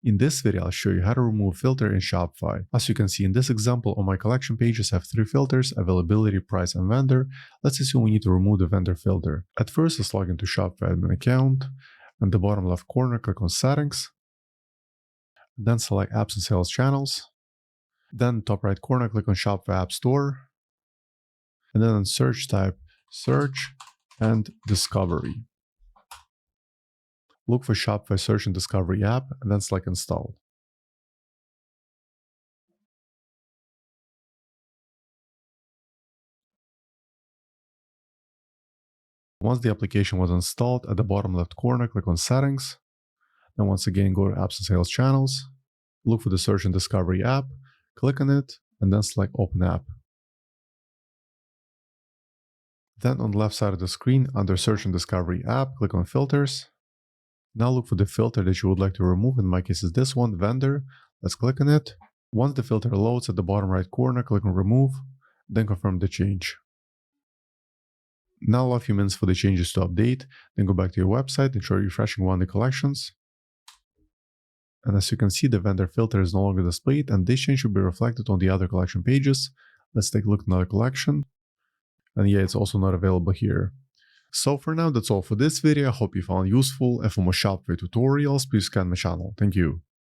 In this video, I'll show you how to remove filter in Shopify. As you can see in this example, on my collection pages I have 3 filters: availability, price, and vendor. Let's assume we need to remove the vendor filter. At first, let's log into Shopify admin account. In the bottom left corner, click on settings. Then select apps and sales channels. Then top right corner, click on Shopify App Store. And then in search, type search and discovery. Look for Shopify Search and Discovery app, and then select Install. Once the application was installed, at the bottom left corner, click on Settings. Then once again, go to Apps and Sales Channels. Look for the Search and Discovery app, click on it, and then select Open App. Then on the left side of the screen, under Search and Discovery app, click on Filters. Now look for the filter that you would like to remove. In my case, is this one, Vendor. Let's click on it. Once the filter loads, at the bottom right corner, click on Remove, then confirm the change. Now allow a few minutes for the changes to update, then go back to your website and try refreshing one of the collections. And as you can see, the vendor filter is no longer displayed, and this change should be reflected on the other collection pages. Let's take a look at another collection. And yeah, it's also not available here. So for now, that's all for this video. I hope you found it useful, and for more Shopify tutorials, please scan my channel. Thank you.